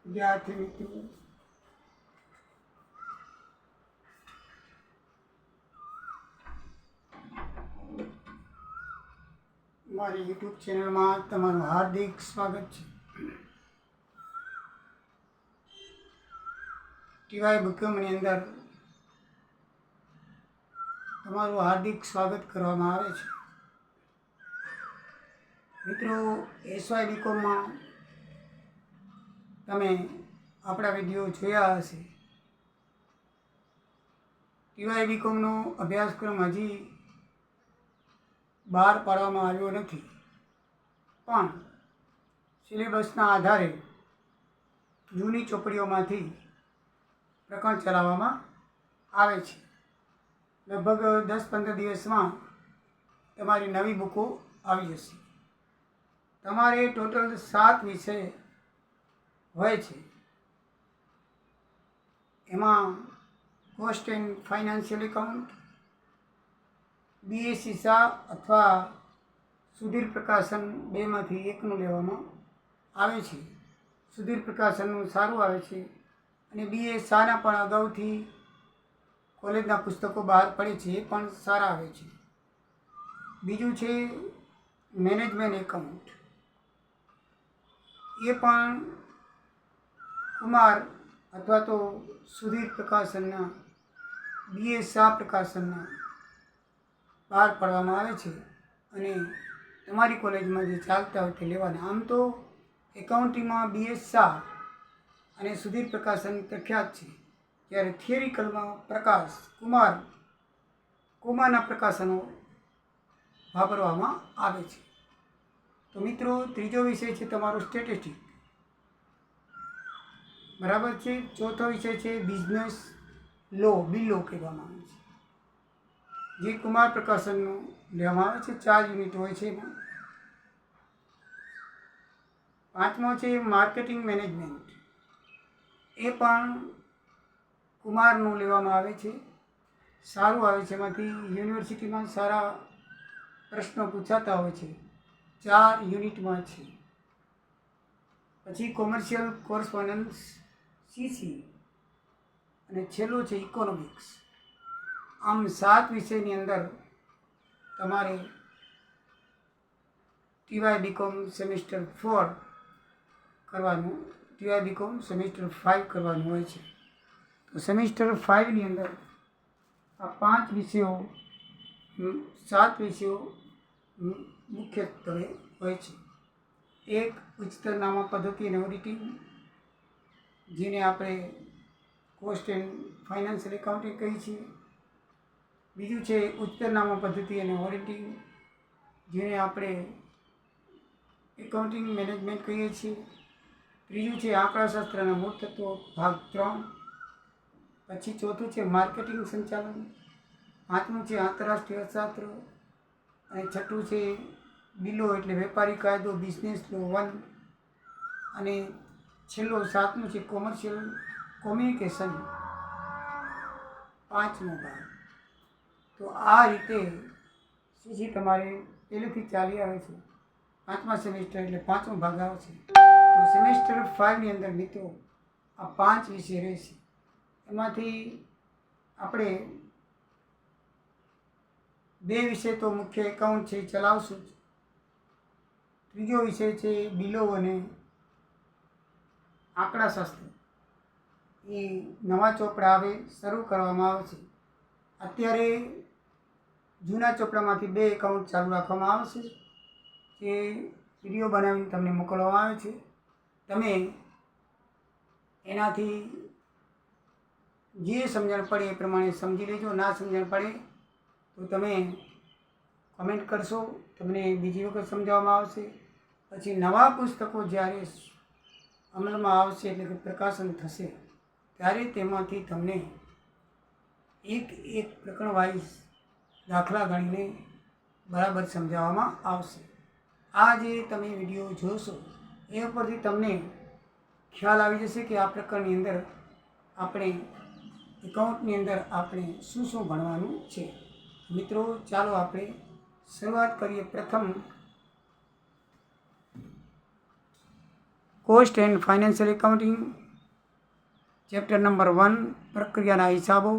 વિદ્યાર્થી મિત્રો, મારી યુટ્યુબ ચેનલમાં તમારું હાર્દિક સ્વાગત છે. ટીવાય બુકમની અંદર તમારું હાર્દિક સ્વાગત કરવામાં આવે છે. મિત્રો, એસવાય બીકોમમાં તમે આપણા વિડીયો જોયા હશે. ટીવાય બીકોમનો અભ્યાસક્રમ હજી બહાર પાડવામાં આવ્યો નથી, પણ સિલેબસના આધારે જૂની ચોપડીઓમાંથી પ્રકરણ ચલાવવામાં આવે છે. લગભગ 10-15 દિવસમાં તમારી નવી બુકો આવી જશે. તમારે ટોટલ 7 વિષય હોય છે. એમાં cost and financial account, BSc અથવા સુધીર પ્રકાશન બેમાંથી એકનું લેવામાં આવે છે. સુધીર પ્રકાશનનું સારું આવે છે અને BScના પણ અગાઉથી કોલેજના પુસ્તકો બહાર પડે છે, એ પણ સારા આવે છે. બીજું છે મેનેજમેન્ટ એકાઉન્ટ. એ પણ કુમાર અથવા તો સુધીર પ્રકાશનના BS શાહ પ્રકાશનના બહાર પાડવામાં આવે છે અને તમારી કોલેજમાં જે ચાલતા હોય તે લેવાના. આમ તો એકાઉન્ટિંગમાં BS શાહ અને સુધીર પ્રકાશન પ્રખ્યાત છે, જ્યારે થિયરિકલમાં પ્રકાશ કુમારના પ્રકાશનો વાપરવામાં આવે છે. તો મિત્રો, ત્રીજો વિષય છે તમારો સ્ટેટિસ્ટિક, બરાબર છે. ચોથો વિષય છે બિઝનેસ લો, બિલો કહેવામાં આવે છે, જે કુમાર પ્રકાશનનું લેવામાં આવે છે. 4 યુનિટ હોય છે એમાં. પાંચમો છે માર્કેટિંગ મેનેજમેન્ટ. એ પણ કુમારનું લેવામાં આવે છે, સારું આવે છે. એમાંથી યુનિવર્સિટીમાં સારા પ્રશ્નો પૂછાતા હોય છે. 4 યુનિટમાં છે. પછી કોમર્શિયલ કોરસ્પોન્ડન્સ CC અને છેલ્લું છે ઇકોનોમિક્સ. આમ 7 વિષયની અંદર તમારે ટીવાય બીકોમ સેમિસ્ટર 4 કરવાનું, ટીવાય બીકોમ સેમિસ્ટર 5 કરવાનું હોય છે. તો સેમિસ્ટર 5ની અંદર આ 7 વિષયો મુખ્યત્વે હોય છે. એક ઉચ્ચતર નામા પદ્ધતિ અને ઓડિટિંગ, જેને આપણે કોસ્ટ એન્ડ ફાઇનાન્શિયલ એકાઉન્ટિંગ કહીએ છીએ. બીજું છે ઉચ્ચતર નામા પદ્ધતિ અને ઓડિટિંગ, જેને આપણે એકાઉન્ટિંગ મેનેજમેન્ટ કહીએ છીએ. ત્રીજું છે આંકડાશાસ્ત્રના મૂળ તત્વો ભાગ 3. પછી ચોથું છે માર્કેટિંગ સંચાલન. પાંચમું છે આંતરરાષ્ટ્રીય અર્થશાસ્ત્ર અને છઠ્ઠું છે બિલો એટલે વેપારી કાયદો, બિઝનેસ લો 1. અને છેલ્લો 7મું છે કોમર્શિયલ કોમ્યુનિકેશન, 5મો ભાગ. તો આ રીતે CC તમારે પહેલેથી ચાલી આવે છે. 5મા સેમિસ્ટર એટલે 5મો ભાગ આવે છે. તો સેમિસ્ટર 5ની અંદર મિત્રો આ 5 વિષય રહેશે. એમાંથી આપણે 2 વિષય તો મુખ્ય એકાઉન્ટ છે, ચલાવશું જ. ત્રીજો વિષય છે બિલો અને આંકડાશાસ્ત્ર. એ નવા ચોપડા આવે શરૂ કરવામાં આવે છે. અત્યારે જૂના ચોપડામાંથી 2 એકાઉન્ટ ચાલુ રાખવામાં આવશે, જે વિડીયો બનાવીને તમને મોકલવામાં આવે છે. તમે એનાથી જે સમજણ પડે એ પ્રમાણે સમજી લેજો. ના સમજણ પડે તો તમે કમેન્ટ કરશો, તમને બીજી વખત સમજાવવામાં આવશે. પછી નવા પુસ્તકો જ્યારે અમલમાં આવશે, એટલે કે પ્રકાશન થશે, ત્યારે તેમાંથી તમને એક પ્રકરણ વાઇઝ દાખલા ગણીને બરાબર સમજાવવામાં આવશે. આ જે તમે વિડીયો જોશો એ ઉપરથી તમને ખ્યાલ આવી જશે કે આ પ્રકરણની અંદર આપણે એકાઉન્ટની અંદર આપણે શું શું ભણવાનું છે. મિત્રો, ચાલો આપણે શરૂઆત કરીએ. પ્રથમ cost and financial accounting, chapter number 1 પ્રક્રિયાના હિસાબો,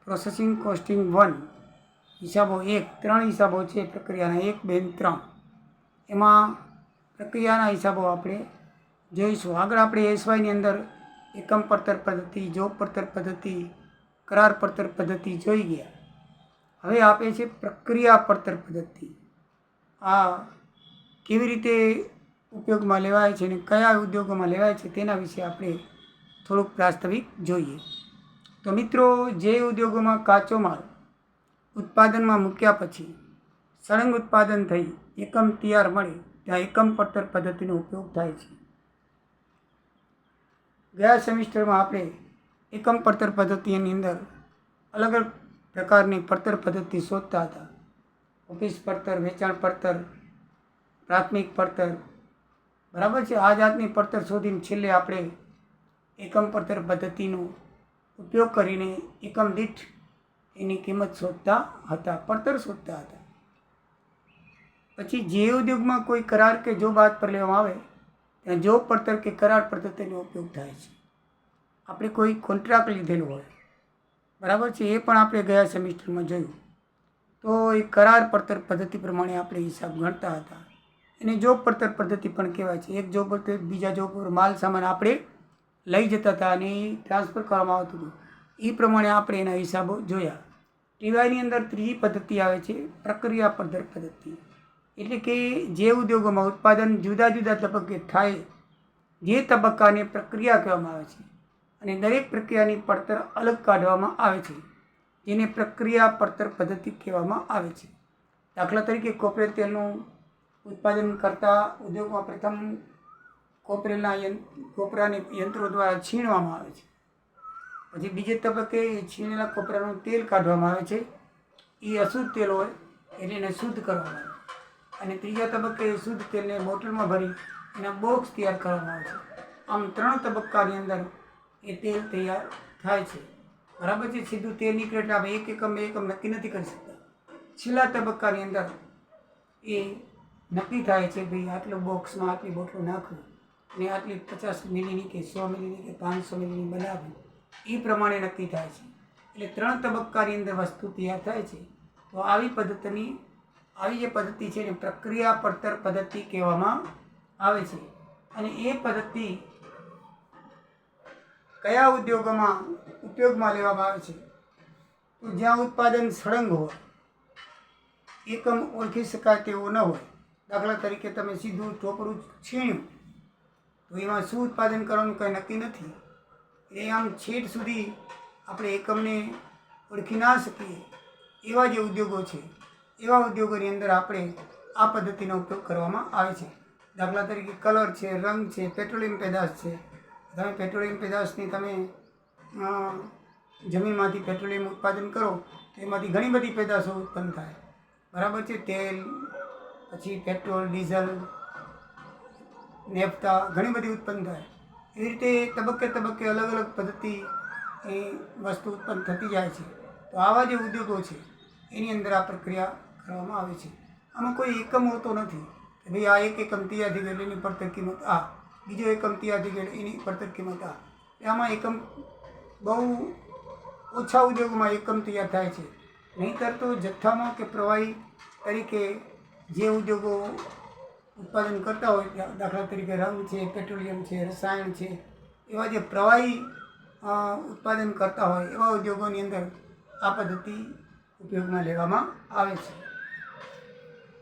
પ્રોસેસિંગ કોસ્ટિંગ 1, હિસાબો 1, 3 હિસાબો છે પ્રક્રિયાના 1, 2 અને 3. એમાં પ્રક્રિયાના હિસાબો આપણે જોઈશું. આગળ આપણે એસવાયની અંદર એકમ પડતર પદ્ધતિ, જોબ પડતર પદ્ધતિ, કરાર પડતર પદ્ધતિ જોઈ ગયા. હવે આપે છે પ્રક્રિયા પડતર પદ્ધતિ. આ કેવી રીતે ઉપયોગમાં લેવાય છે અને કયા ઉદ્યોગોમાં લેવાય છે તેના વિશે આપણે થોડુંક પ્રાસ્તવિક જોઈએ. તો મિત્રો, જે ઉદ્યોગોમાં કાચો માલ ઉત્પાદનમાં મૂક્યા પછી સળંગ ઉત્પાદન થઈ એકમ તૈયાર મળે ત્યાં એકમ પડતર પદ્ધતિનો ઉપયોગ થાય છે. ગયા સેમિસ્ટરમાં આપણે એકમ પડતર પદ્ધતિની અંદર અલગ અલગ પ્રકારની પડતર પદ્ધતિ શોધતા હતા. ઓફિસ પડતર, વેચાણ પડતર, પ્રાથમિક પડતર, બરાબર છે. આ જાતની પડતર શોધીને છેલ્લે આપણે એકમ પડતર પદ્ધતિનો ઉપયોગ કરીને એકમ દીઠ એની કિંમત શોધતા હતા, પડતર શોધતા હતા. પછી જે ઉદ્યોગમાં કોઈ કરાર કે જોબ હાથ પર લેવામાં આવે ત્યાં જોબ પડતર કે કરાર પદ્ધતિનો ઉપયોગ થાય છે. આપણે કોઈ કોન્ટ્રાક્ટ લીધેલો હોય, બરાબર છે, એ પણ આપણે ગયા સેમિસ્ટરમાં જોયું. તો એ કરાર પડતર પદ્ધતિ પ્રમાણે આપણે હિસાબ ગણતા હતા. એને જોબ પડતર પદ્ધતિ પણ કહેવાય છે. એક જોબ પર બીજા જોબ પર માલ સામાન આપણે લઈ જતા હતા અને ટ્રાન્સફર કરવામાં આવતું હતું. એ પ્રમાણે આપણે એના હિસાબો જોયા. ટીવાયની અંદર ત્રીજી પદ્ધતિ આવે છે પ્રક્રિયા પડતર પદ્ધતિ. એટલે કે જે ઉદ્યોગોમાં ઉત્પાદન જુદા જુદા તબક્કે થાય, જે તબક્કાને પ્રક્રિયા કહેવામાં આવે છે અને દરેક પ્રક્રિયાની પડતર અલગ કાઢવામાં આવે છે, જેને પ્રક્રિયા પડતર પદ્ધતિ કહેવામાં આવે છે. દાખલા તરીકે કોપરેલ તેલનું ઉત્પાદન કરતા ઉદ્યોગમાં પ્રથમ કોપરાને યંત્રો દ્વારા છીણવામાં આવે છે. પછી બીજે તબક્કે છીણેલા કોપરાનું તેલ કાઢવામાં આવે છે. એ અશુદ્ધ તેલ હોય એટલે એને શુદ્ધ કરવામાં આવે. અને ત્રીજા તબક્કે શુદ્ધ તેલને બોટલમાં ભરી એના બોક્સ તૈયાર કરવામાં આવે છે. આમ 3 તબક્કાની અંદર એ તેલ તૈયાર થાય છે, બરાબર છે. સીધું તેલ નીકળે એટલે આપણે એક એકમ નક્કી નથી કરી શકતા. છેલ્લા તબક્કાની અંદર એ નક્કી થાય છે ભાઈ આટલું બોક્સમાં આટલી બોટલો નાખવી અને આટલી 50 મિલીની કે 100 મિલીની કે 500 મિલીની બનાવવી, એ પ્રમાણે નક્કી થાય છે. એટલે 3 તબક્કાની અંદર વસ્તુ તૈયાર થાય છે. તો આવી જે પદ્ધતિ છે એને પ્રક્રિયા પડતર પદ્ધતિ કહેવામાં આવે છે. અને એ પદ્ધતિ કયા ઉદ્યોગોમાં ઉપયોગમાં લેવામાં આવે છે? તો જ્યાં ઉત્પાદન સળંગ હોય, એકમ ઓળખી શકાય તેવું ન હોય. દાખલા તરીકે તમે સીધું ટોપરું છીણ્યું તો એમાં શું ઉત્પાદન કરવાનું કંઈ નક્કી નથી. એ આમ છેટ સુધી આપણે એકમને ઓળખી ના શકીએ એવા જે ઉદ્યોગો છે, એવા ઉદ્યોગોની અંદર આપણે આ પદ્ધતિનો ઉપયોગ કરવામાં આવે છે. દાખલા તરીકે કલર છે, રંગ છે, પેટ્રોલિયમ પેદાશ છે. તમે પેટ્રોલિયમ પેદાશની તમે જમીનમાંથી પેટ્રોલિયમ ઉત્પાદન કરો તો એમાંથી ઘણી બધી પેદાશો ઉત્પન્ન થાય, બરાબર છે. તેલ, પછી પેટ્રોલ, ડીઝલ, નેફ્તા, ઘણી બધી ઉત્પન્ન થાય. એવી રીતે તબક્કે તબક્કે અલગ અલગ પદ્ધતિ એ વસ્તુ ઉત્પન્ન થતી જાય છે. તો આવા જે ઉદ્યોગો છે એની અંદર આ પ્રક્રિયા કરવામાં આવે છે. આમાં કોઈ એકમ હોતો નથી કે ભાઈ આ એક એકમ તૈયાર થઈ ગયેલ એની પડતર કિંમત આ, બીજો એકમ તૈયાર થઈ ગયેલ એની પડતર કિંમત આ. આમાં એકમ બહુ ઓછા ઉદ્યોગોમાં એકમ તૈયાર થાય છે. નહીંતર તો જથ્થામાં કે પ્રવાહી તરીકે જે ઉદ્યોગો ઉત્પાદન કરતા હોય, દાખલા તરીકે રંગ છે, પેટ્રોલિયમ છે, રસાયણ છે, એવા જે પ્રવાહી ઉત્પાદન કરતા હોય એવા ઉદ્યોગોની અંદર આ પદ્ધતિ ઉપયોગમાં લેવામાં આવે છે.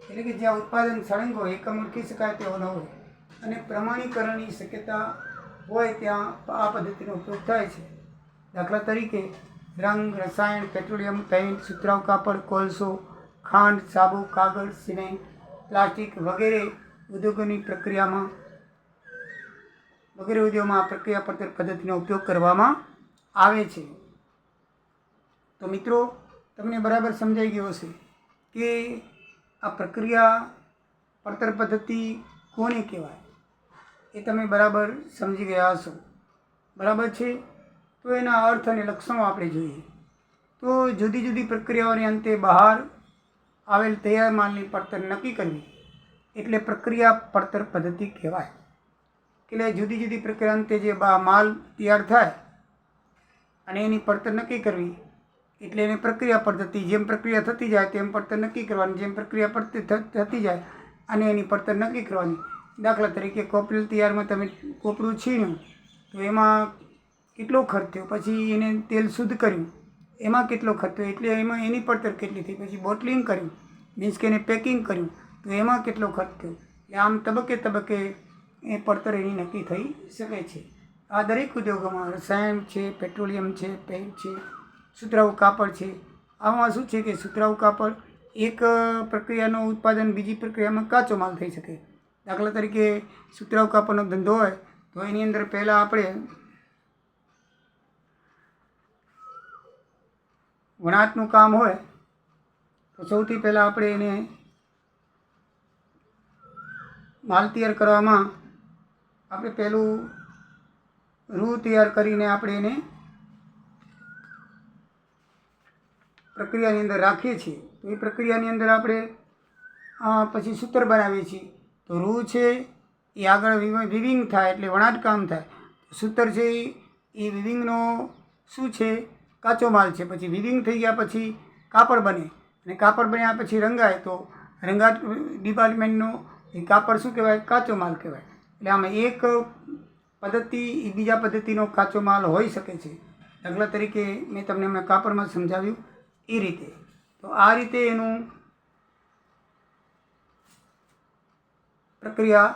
એટલે કે જ્યાં ઉત્પાદન સળંગ હોય, એકમ ઓળખી શકાય તેવો ન હોય અને પ્રમાણીકરણની શક્યતા હોય ત્યાં આ પદ્ધતિનો ઉપયોગ થાય છે. દાખલા તરીકે રંગ, રસાયણ, પેટ્રોલિયમ, પેઇન્ટ, સુતરાઉ કાપડ, કોલસો, ખાંડ, સાબુ, કાગળ, સિમેન્ટ, પ્લાસ્ટિક વગેરે ઉદ્યોગોમાં આ પ્રક્રિયા પડતર પદ્ધતિનો ઉપયોગ કરવામાં આવે છે. તો મિત્રો, તમને બરાબર સમજાઈ ગયો હશે કે આ પ્રક્રિયા પડતર પદ્ધતિ કોને કહેવાય, એ તમે બરાબર સમજી ગયા હશો, બરાબર છે. તો એના અર્થ અને લક્ષણો આપણે જોઈએ. તો જુદી જુદી પ્રક્રિયાઓને અંતે બહાર આવેલ તૈયાર માલની પડતર નક્કી કરવી એટલે પ્રક્રિયા પડતર પદ્ધતિ કહેવાય. એટલે જુદી જુદી પ્રક્રિયા અંતે જે માલ તૈયાર થાય અને એની પડતર નક્કી કરવી, એટલે એની પ્રક્રિયા પદ્ધતિ. જેમ પ્રક્રિયા થતી જાય તેમ પડતર નક્કી કરવાની, જેમ પ્રક્રિયા પડતી થતી જાય અને એની પડતર નક્કી કરવાની. દાખલા તરીકે કોપરેલ તૈયારમાં તમે કોપરું છીણ્યું તો એમાં કેટલો ખર્ચ થયો, પછી એને તેલ શુદ્ધ કર્યું એમાં કેટલો ખર્ચ થયો, એટલે એમાં એની પડતર કેટલી થઈ. પછી બોટલિંગ કર્યું મીન્સ કે એને પેકિંગ કર્યું તો એમાં કેટલો ખર્ચ થયો. એટલે આમ તબક્કે તબક્કે એ પડતર એની નક્કી થઈ શકે છે. આ દરેક ઉદ્યોગોમાં રસાયણ છે, પેટ્રોલિયમ છે, પેન્ટ છે, સુતરાઉ કાપડ છે. આમાં શું છે કે સુતરાઉ કાપડ એક પ્રક્રિયાનું ઉત્પાદન બીજી પ્રક્રિયામાં કાચો માલ થઈ શકે. દાખલા તરીકે સુતરાઉ કાપડનો ધંધો હોય તો એની અંદર પહેલાં આપણે વણાટનું કામ હોય તો સૌથી પહેલાં આપણે એને માલ તૈયાર કરવામાં આપણે પહેલું રૂ તૈયાર કરીને આપણે એને પ્રક્રિયાની અંદર રાખીએ છીએ. તો એ પ્રક્રિયાની અંદર આપણે પછી સૂત્ર બનાવીએ છીએ. તો રૂ છે એ આગળ વિવિંગ થાય એટલે વણાટ કામ થાય. સૂત્ર છે એ વિવિંગનો શું છે કાચો માલ છે. પછી વિવિંગ થઈ ગયા પછી કાપડ બને અને કાપડ બન્યા પછી રંગાય તો રંગાટ ડિપાર્ટમેન્ટનો એ કાપડ શું કહેવાય કાચો માલ કહેવાય. એટલે આમાં એક પદ્ધતિ એ બીજા પદ્ધતિનો કાચો માલ હોઈ શકે છે. દાખલા તરીકે મેં તમને હમણાં કાપડમાં સમજાવ્યું એ રીતે. તો આ રીતે એનું પ્રક્રિયા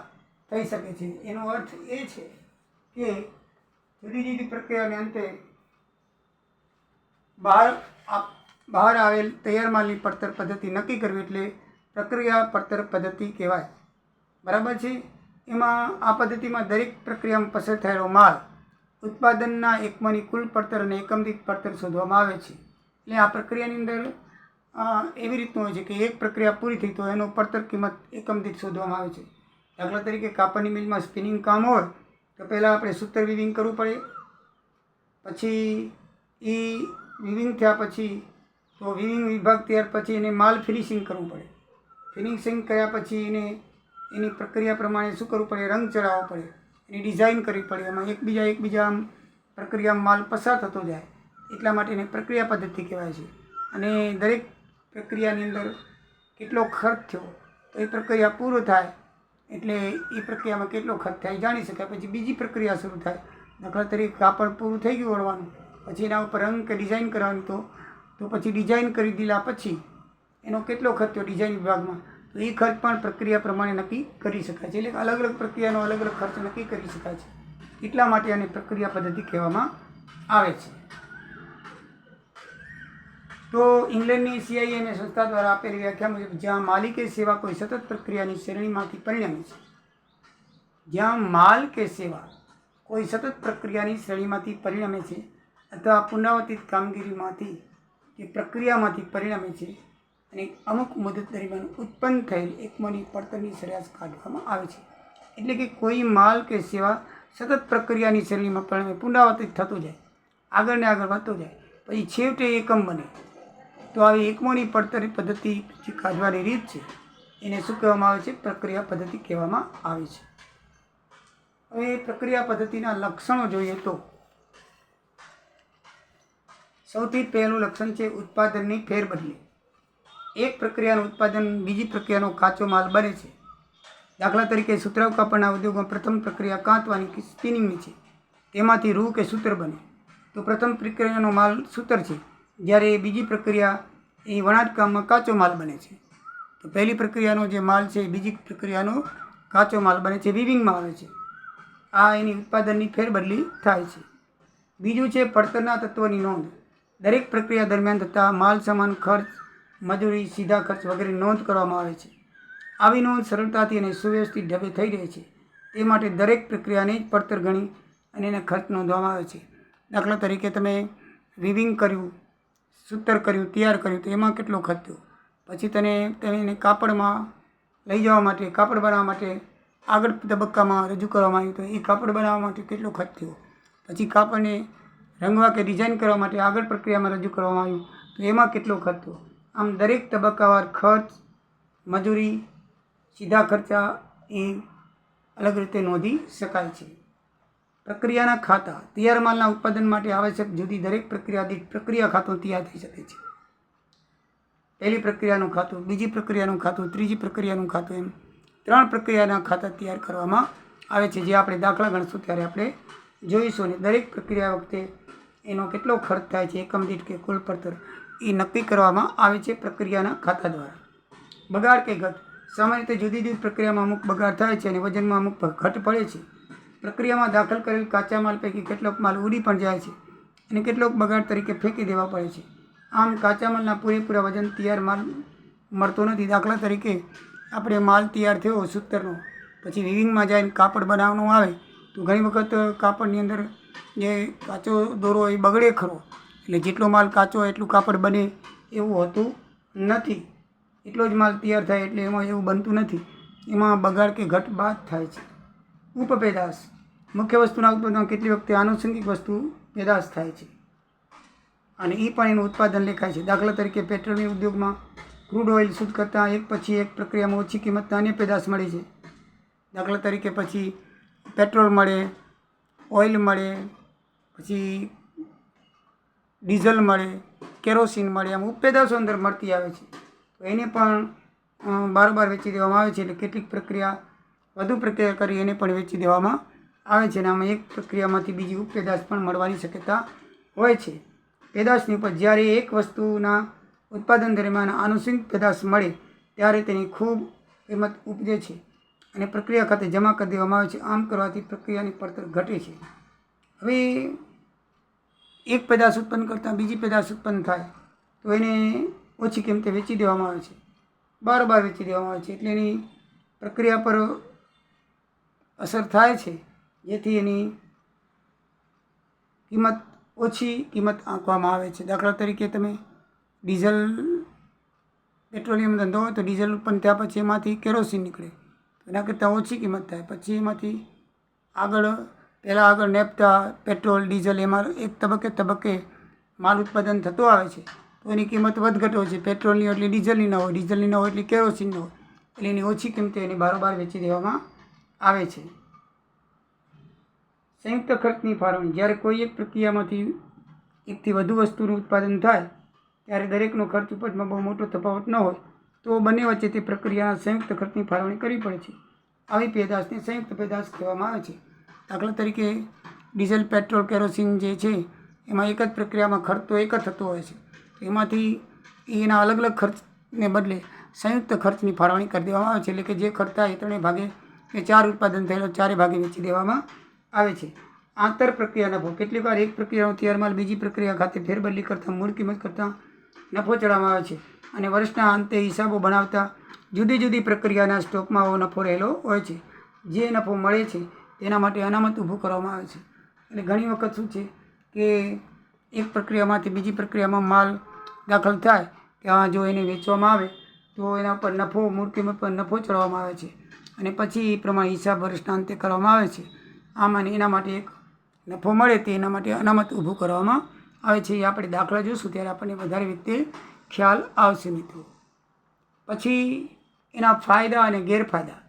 થઈ શકે છે. એનો અર્થ એ છે કે જુદી જુદી પ્રક્રિયાને અંતે બહાર આવેલ તૈયાર માલની પડતર પદ્ધતિ નક્કી કરવી એટલે પ્રક્રિયા પડતર પદ્ધતિ કહેવાય. બરાબર છે. એમાં આ પદ્ધતિમાં દરેક પ્રક્રિયામાં પસાર થયેલો માલ ઉત્પાદનના એકમની કુલ પડતર અને એકમ દીઠ પડતર શોધવામાં આવે છે. એટલે આ પ્રક્રિયાની અંદર એવી રીતનું હોય છે કે એક પ્રક્રિયા પૂરી થઈ તો એનો પડતર કિંમત એકમ દીઠ શોધવામાં આવે છે. દાખલા તરીકે કાપડની મિલમાં સ્પિનિંગ કામ હોય તો પહેલાં આપણે સૂત્ર વિવિંગ કરવું પડે. પછી એ વિવિંગ થયા પછી તો વિવિંગ વિભાગ તૈયાર પછી એને માલ ફિનિશિંગ કરવું પડે. ફિનિશિંગ કર્યા પછી એની પ્રક્રિયા પ્રમાણે શું કરવું પડે રંગ ચડાવવો પડે, એની ડિઝાઇન કરવી પડે. એમાં એકબીજા આમ પ્રક્રિયામાં માલ પસાર થતો જાય એટલા માટે એને પ્રક્રિયા પદ્ધતિ કહેવાય છે. અને દરેક પ્રક્રિયાની અંદર કેટલો ખર્ચ થયો તો એ પ્રક્રિયા પૂરો થાય એટલે એ પ્રક્રિયામાં કેટલો ખર્ચ થાય જાણી શકાય. પછી બીજી પ્રક્રિયા શરૂ થાય. દાખલા તરીકે કાપડ પૂરું થઈ ગયું વળવાનું, પછી એના ઉપર રંગ કે ડિઝાઇન કરવાની તો પછી ડિઝાઇન કરી દીધા પછી એનો કેટલો ખર્ચ થયો ડિઝાઇન વિભાગમાં તો એ ખર્ચ પણ પ્રક્રિયા પ્રમાણે નક્કી કરી શકાય છે. એટલે અલગ અલગ પ્રક્રિયાનો અલગ અલગ ખર્ચ નક્કી કરી શકાય છે. એટલા માટે આને પ્રક્રિયા પદ્ધતિ કહેવામાં આવે છે. તો ઇંગ્લેન્ડની CIMA સંસ્થા દ્વારા આપેલી વ્યાખ્યા મુજબ જ્યાં માલ કે સેવા કોઈ સતત પ્રક્રિયાની શ્રેણીમાંથી પરિણમે છે, જ્યાં માલ કે સેવા કોઈ સતત પ્રક્રિયાની શ્રેણીમાંથી પરિણમે છે અથવા પુનરાવર્તિત કામગીરીમાંથી કે પ્રક્રિયામાંથી પરિણમે છે અને અમુક મુદત દરમિયાન ઉત્પન્ન થયેલ એકમોની પડતરની સરેરાશ કાઢવામાં આવે છે. એટલે કે કોઈ માલ કે સેવા સતત પ્રક્રિયાની શ્રેણીમાં પરિણમે પુનરાવર્તિત થતો જાય, આગળ ને આગળ વધતો જાય, પછી છેવટે એકમ બને. તો આવી એકમોની પડતર પદ્ધતિ જે કાઢવાની રીત છે એને શું કહેવામાં આવે છે પ્રક્રિયા પદ્ધતિ કહેવામાં આવે છે. હવે પ્રક્રિયા પદ્ધતિના લક્ષણો જોઈએ તો સૌથી પહેલું લક્ષણ છે ઉત્પાદનની ફેરબદલી. એક પ્રક્રિયાનું ઉત્પાદન બીજી પ્રક્રિયાનો કાચો માલ બને છે. દાખલા તરીકે સુતરાઉ કાપડના ઉદ્યોગમાં પ્રથમ પ્રક્રિયા કાંતવાની કે સ્પિનિંગની છે. તેમાંથી રૂ કે સૂત્ર બને તો પ્રથમ પ્રક્રિયાનો માલ સૂત્ર છે, જ્યારે બીજી પ્રક્રિયા એ વણાટ કામમાં કાચો માલ બને છે. તો પહેલી પ્રક્રિયાનો જે માલ છે બીજી પ્રક્રિયાનો કાચો માલ બને છે, વિવિંગમાં આવે છે. આ એની ઉત્પાદનની ફેરબદલી થાય છે. બીજું છે પડતરના તત્વની નોંધ. દરેક પ્રક્રિયા દરમિયાન થતા માલ સામાન ખર્ચ, મજૂરી, સીધા ખર્ચ વગેરે નોંધ કરવામાં આવે છે. આવી નોંધ સરળતાથી અને સુવ્યવસ્થિત ઢબે થઈ રહે છે તે માટે દરેક પ્રક્રિયાને જ પડતર ગણી અને એને ખર્ચ નોંધવામાં આવે છે. દાખલા તરીકે તમે વિવિંગ કર્યું, સૂતર કર્યું, તૈયાર કર્યું તો એમાં કેટલો ખર્ચ થયો. પછી તેને કાપડમાં લઈ જવા માટે, કાપડ બનાવવા માટે આગળ તબક્કામાં રજૂ કરવામાં આવ્યું તો એ કાપડ બનાવવા માટે કેટલો ખર્ચ થયો. પછી કાપડને રંગવા કે ડિઝાઇન કરવા માટે આગળ પ્રક્રિયામાં રજૂ કરવામાં આવ્યું તો એમાં કેટલો ખર્ચ થયો. આમ દરેક તબક્કાવાર ખર્ચ, મજૂરી, સીધા ખર્ચા એ અલગ રીતે નોંધી શકાય છે. પ્રક્રિયાના ખાતા તૈયાર માલના ઉત્પાદન માટે આવશ્યક જુદી દરેક પ્રક્રિયા દીઠ પ્રક્રિયા ખાતું તૈયાર થઈ શકે છે. પહેલી પ્રક્રિયાનું ખાતું, બીજી પ્રક્રિયાનું ખાતું, ત્રીજી પ્રક્રિયાનું ખાતું, એમ 3 પ્રક્રિયાના ખાતા તૈયાર કરવામાં આવે છે, જે આપણે દાખલા ગણશું ત્યારે આપણે જોઈશું. અને દરેક પ્રક્રિયા વખતે એનો કેટલો ખર્ચ થાય છે એકમ દીઠ કે કુલ પડતર એ નક્કી કરવામાં આવે છે પ્રક્રિયાના ખાતા દ્વારા. બગાડ કે ઘટ સામાન્ય રીતે જુદી જુદી પ્રક્રિયામાં અમુક બગાડ થાય છે અને વજનમાં અમુક ઘટ પડે છે. પ્રક્રિયામાં દાખલ કરેલ કાચા માલ પૈકી કેટલોક માલ ઉડી પણ જાય છે અને કેટલોક બગાડ તરીકે ફેંકી દેવા પડે છે. આમ કાચા માલના પૂરેપૂરા વજન તૈયાર માલ મળતો નથી. દાખલા તરીકે આપણે માલ તૈયાર થયો સૂતરનો, પછી વિવિંગમાં જઈને કાપડ બનાવવાનું આવે તો ઘણી વખત કાપડની અંદર જે કાચો દોરો એ બગડે ખરો, એટલે જેટલો માલ કાચો એટલું કાપડ બને એવું હોતું નથી. એટલો જ માલ તૈયાર થાય એટલે એમાં એવું બનતું નથી. એમાં બગાડ કે ઘટ બાદ થાય છે. ઉપપેદાશ મુખ્ય વસ્તુના ઉત્પાદનમાં કેટલી વખતે આનુષંગિક વસ્તુ પેદાશ થાય છે અને એ પણ એનું ઉત્પાદન લેખાય છે. દાખલા તરીકે પેટ્રોલિયમ ઉદ્યોગમાં ક્રૂડ ઓઇલ શુદ્ધ કરતાં એક પછી એક પ્રક્રિયામાં ઓછી કિંમતના અન્ય પેદાશ મળે છે. દાખલા તરીકે પછી પેટ્રોલ મળે, ઓઇલ મળે, પછી ડીઝલ મળે, કેરોસીન મળે, આમ ઉપપેદાશો અંદર મળતી આવે છે. તો એને પણ બારોબાર વેચી દેવામાં આવે છે. એટલે કેટલીક પ્રક્રિયા વધુ પ્રક્રિયા કરી એને પણ વેચી દેવામાં આવે છે. અને આમાં એક પ્રક્રિયામાંથી બીજી ઉપપેદાશ પણ મળવાની શક્યતા હોય છે. પેદાશની ઉપર જ્યારે એક વસ્તુના ઉત્પાદન દરમિયાન આનુષંગિક પેદાશ મળે ત્યારે તેની ખૂબ કિંમત ઉપજે છે અને પ્રક્રિયા ખાતે જમા કરી દેવામાં આવે છે. આમ કરવાથી પ્રક્રિયાની પડતર ઘટે છે. હવે એક પેદાશ ઉત્પન્ન કરતાં બીજી પેદાશ ઉત્પન્ન થાય તો એને ઓછી કિંમતે વેચી દેવામાં આવે છે, બારોબાર વેચી દેવામાં આવે છે. એટલે એની પ્રક્રિયા પર અસર થાય છે, જેથી એની કિંમત ઓછી કિંમત આંકવામાં આવે છે. દાખલા તરીકે તમે ડીઝલ પેટ્રોલિયમ ધંધો હોય તો ડીઝલ ઉત્પન્ન થયા પછી એમાંથી કેરોસીન નીકળે, એના કરતાં ઓછી કિંમત થાય. પછી એમાંથી આગળ નેફ્થા, પેટ્રોલ, ડીઝલ એમાં એક તબક્કે માલ ઉત્પાદન થતો આવે છે તો એની કિંમત વધઘટ હોય છે. પેટ્રોલની હોય એટલે ડીઝલની ન હોય, ડીઝલની ન હોય એટલે કેરોસીન ન હોય, એટલે એની ઓછી કિંમતે એને બારોબાર વેચી દેવામાં આવે છે. સંયુક્ત ખર્ચની ફાળવણી જ્યારે કોઈ એક પ્રક્રિયામાંથી એકથી વધુ વસ્તુનું ઉત્પાદન થાય ત્યારે દરેકનો ખર્ચ ઉપજમાં બહુ મોટો તફાવત ન હોય તો બંને વચ્ચે તે પ્રક્રિયાના સંયુક્ત ખર્ચની ફાળવણી કરવી પડે છે. આવી પેદાશને સંયુક્ત પેદાશ કહેવામાં આવે છે. દાખલા તરીકે ડીઝલ, પેટ્રોલ, કેરોસીન જે છે એમાં એક જ પ્રક્રિયામાં ખર્ચ તો એક જ થતો હોય છે. એમાંથી એના અલગ અલગ ખર્ચને બદલે સંયુક્ત ખર્ચની ફાળવણી કરી દેવામાં આવે છે. એટલે કે જે ખર્ચ થાય એ 3 ભાગે કે 4 ઉત્પાદન થયેલો 4 ભાગે વેચી દેવામાં આવે છે. આંતર પ્રક્રિયા નફો કેટલીક વાર એક પ્રક્રિયાનો તૈયાર માલ બીજી પ્રક્રિયા ખાતે ફેરબદલી કરતાં મૂળ કિંમત કરતાં નફો ચડાવવામાં આવે છે અને વર્ષના અંતે હિસાબો બનાવતા જુદી જુદી પ્રક્રિયાના સ્ટોકમાં આવો નફો રહેલો હોય છે. જે નફો મળે છે તેના માટે અનામત ઊભું કરવામાં આવે છે. એટલે ઘણી વખત શું છે કે એક પ્રક્રિયામાંથી બીજી પ્રક્રિયામાં માલ દાખલ થાય ત્યાં જો એને વેચવામાં આવે તો એના પર નફો, મૂળ કિંમત પર નફો ચડાવવામાં આવે છે અને પછી એ પ્રમાણે હિસાબ વર્ષના અંતે કરવામાં આવે છે. આમ અને એના માટે એક નફો મળે તે એના માટે અનામત ઊભું કરવામાં આવે છે. એ આપણે દાખલા જોઈશું ત્યારે આપણને વધારે રીતે ખ્યાલ આવશે મિત્રો. પછી એના ફાયદા અને ગેરફાયદા.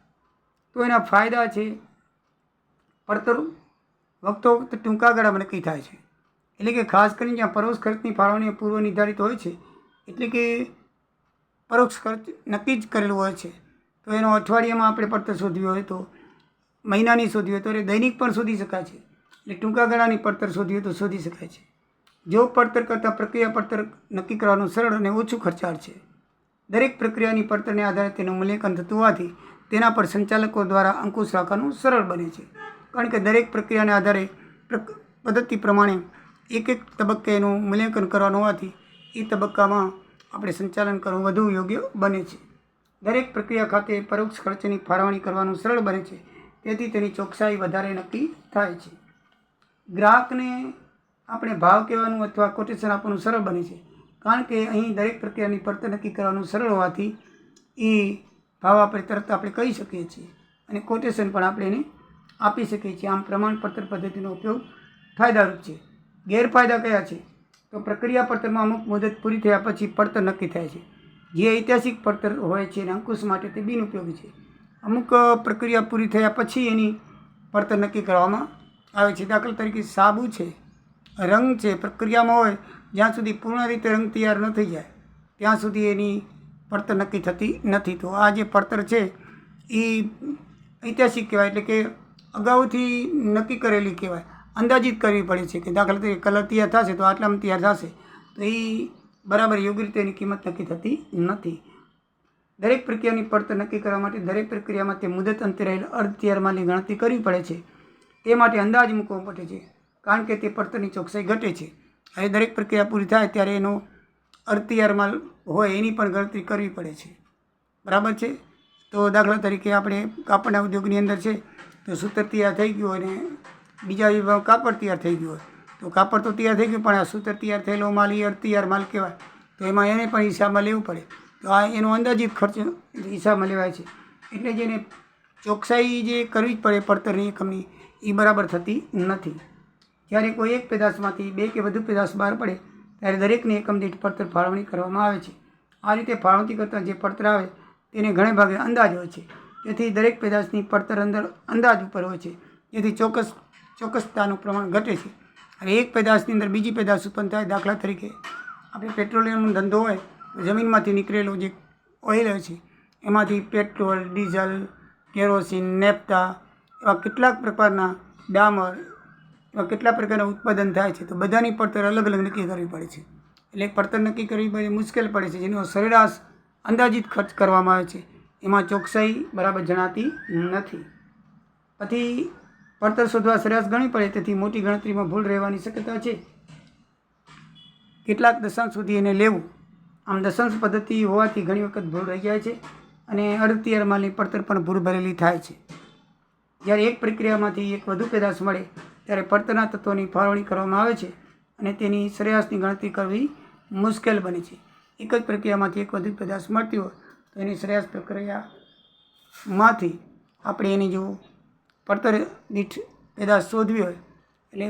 તો એના ફાયદા છે પડતર વખતો ટૂંકા ગાળામાં નક્કી થાય છે. એટલે કે ખાસ કરીને જ્યાં પરોક્ષ ખર્ચની ફાળવણી પૂર્વ નિર્ધારિત હોય છે, એટલે કે પરોક્ષ ખર્ચ નક્કી જ કરેલું હોય છે તો એનો અઠવાડિયામાં આપણે પડતર શોધવી હોય તો, મહિનાની શોધવી હોય તો એ દૈનિક પણ શોધી શકાય છે. એટલે ટૂંકા ગાળાની પડતર શોધવી હોય તો શોધી શકાય છે. જો પડતર કરતાં પ્રક્રિયા પડતર નક્કી કરવાનું સરળ અને ઓછું ખર્ચાળ છે. દરેક પ્રક્રિયાની પડતરને આધારે તેનું મૂલ્યાંકન થતું હોવાથી તેના પર સંચાલકો દ્વારા અંકુશ રાખવાનું સરળ બને છે. કારણ કે દરેક પ્રક્રિયાને આધારે પદ્ધતિ પ્રમાણે એક એક તબક્કે એનું મૂલ્યાંકન કરવાનું હોવાથી એ તબક્કામાં આપણે સંચાલન કરવું વધુ યોગ્ય બને છે. દરેક પ્રક્રિયા ખાતે પરોક્ષ ખર્ચની ફાળવણી કરવાનું સરળ બને છે, તેથી તેની ચોકસાઈ વધારે નક્કી થાય છે. ગ્રાહકને આપણે ભાવ કહેવાનું અથવા કોટેશન આપવાનું સરળ બને છે, કારણ કે અહીં દરેક પ્રક્રિયાની પડતર નક્કી કરવાનું સરળ હોવાથી એ ભાવ આપણે તરત આપણે કહી શકીએ છીએ અને કોટેશન પણ આપણે એને આપી શકીએ છીએ. આમ પ્રમાણપત્ર પદ્ધતિનો ઉપયોગ ફાયદારૂપ છે. ગેરફાયદા કયા છે? તો પ્રક્રિયા પડતરમાં અમુક મુદત પૂરી થયા પછી પડતર નક્કી થાય છે. જે ઐતિહાસિક પડતર હોય છે અને અંકુશ માટે તે બિનઉપયોગી છે. અમુક પ્રક્રિયા પૂરી થયા પછી એની પડતર નક્કી કરવામાં આવે છે. દાખલા તરીકે સાબુ છે, રંગ છે, પ્રક્રિયામાં હોય જ્યાં સુધી પૂર્ણ રીતે રંગ તૈયાર ન થઈ જાય ત્યાં સુધી એની પડતર નક્કી થતી નથી. તો આ જે પડતર છે એ ઐતિહાસિક કહેવાય, એટલે કે અગાઉથી નક્કી કરેલી કહેવાય, અંદાજિત કરવી પડે છે કે દાખલા તરીકે કલર તૈયાર થશે તો આટલામાં તૈયાર થશે, તો એ બરાબર યોગ્ય રીતે એની કિંમત નક્કી થતી નથી. દરેક પ્રક્રિયાની પડતર નક્કી કરવા માટે દરેક પ્રક્રિયામાં તે મુદત અંતે રહેલ અર્ધ તૈયાર માલની ગણતરી કરવી પડે છે. તે માટે અંદાજ મૂકવો પડે છે, કારણ કે તે પડતરની ચોકસાઈ ઘટે છે. હવે દરેક પ્રક્રિયા પૂરી થાય ત્યારે એનો અર્ધ તૈયાર માલ હોય એની પણ ગણતરી કરવી પડે છે. બરાબર છે. તો દાખલા તરીકે આપણે કાપડના ઉદ્યોગની અંદર છે તો સૂતર તૈયાર થઈ ગયું હોય અને બીજા વિભાગ કાપડ તૈયાર થઈ ગયું હોય, તો કાપડ તો તૈયાર થઈ ગયું પણ આ સૂતર તૈયાર થયેલો માલ એ અર્ધ તૈયાર માલ કહેવાય, તો એમાં એને પણ હિસાબમાં લેવું પડે. તો આ એનો અંદાજિત ખર્ચ હિસાબમાં લેવાય છે. એટલે જેને ચોકસાઈ જે કરવી જ પડે પડતરની એકમની એ બરાબર થતી નથી. જ્યારે કોઈ એક પેદાશમાંથી બે કે વધુ પેદાશ બહાર પડે ત્યારે દરેકની એકમ દીઠ પડતર ફાળવણી કરવામાં આવે છે. આ રીતે ફાળવણી કરતાં જે પડતર આવે તેને ઘણે ભાગે અંદાજ હોય છે. તેથી દરેક પેદાશની પડતર અંદાજ ઉપર હોય છે, જેથી ચોક્કસતાનું પ્રમાણ ઘટે છે. હવે એક પેદાશની અંદર બીજી પેદાશ ઉત્પન્ન થાય, દાખલા તરીકે આપણે પેટ્રોલિયમનો ધંધો હોય તો જમીનમાંથી નીકળેલો જે ઓઇલ હોય છે એમાંથી પેટ્રોલ, ડીઝલ, કેરોસીન, નેપ્તા એવા કેટલાક પ્રકારના ડામર એવા કેટલા પ્રકારના ઉત્પાદન થાય છે. તો બધાની પડતર અલગ અલગ નક્કી કરવી પડે છે. એટલે પડતર નક્કી કરવી બધી મુશ્કેલ પડે છે, જેનો સરેરાશ અંદાજિત ખર્ચ કરવામાં આવે છે. એમાં ચોકસાઈ બરાબર જણાતી નથી. પછી પડતર શોધવા સરેરાશ ગણવી પડે, તેથી મોટી ગણતરીમાં ભૂલ રહેવાની શક્યતા છે. કેટલાક દશાંશ સુધી એને લેવું, આમ દશાંશ પદ્ધતિ હોવાથી ઘણી વખત ભૂલ રહી જાય છે અને અર્ધ તૈયાર માલની પડતર પણ ભૂલ ભરેલી થાય છે. જ્યારે એક પ્રક્રિયામાંથી એક વધુ પેદાશ મળે ત્યારે પડતરના તત્વોની ફાળવણી કરવામાં આવે છે અને તેની સરેરાશની ગણતરી કરવી મુશ્કેલ બને છે. એક જ પ્રક્રિયામાંથી એક વધુ પેદાશ મળતી હોય તો એની સરેરાશ પ્રક્રિયામાંથી આપણે એની જો પડતર દીઠ પેદાશ શોધવી હોય એટલે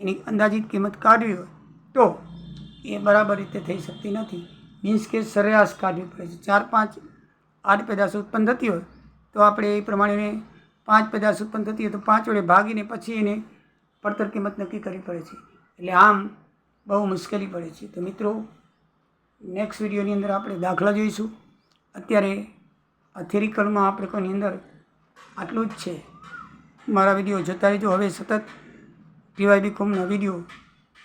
એની અંદાજિત કિંમત કાઢવી હોય તો એ બરાબર રીતે થઈ શકતી નથી. મીન્સ કે સરેરાશ કાઢવી પડે છે. 4, 5, 8 પેદાશ ઉત્પન્ન થતી હોય તો આપણે એ પ્રમાણે 5 પેદાશ ઉત્પન્ન થતી હોય તો 5 વડે ભાગીને પછી એને પડતર કિંમત નક્કી કરવી પડે છે. એટલે આમ બહુ મુશ્કેલી પડે છે. તો મિત્રો, નેક્સ્ટ વિડીયોની અંદર આપણે દાખલા જોઈશું. અત્યારે આ થિયરિકલમાં આ પ્રકારની અંદર આટલું જ છે. મારા વિડીયો જોતા રહેજો. હવે સતત TYBCOMના વિડીયો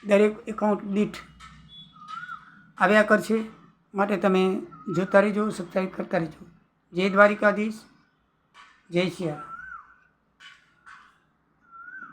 દરેક એકાઉન્ટ દીઠ આવ્યા કરશે, માટે તમે જોતા રહેજો, સબસ્ક્રાઈબ કરતા રહેજો. જય દ્વારિકાધીશ, જય સિયા.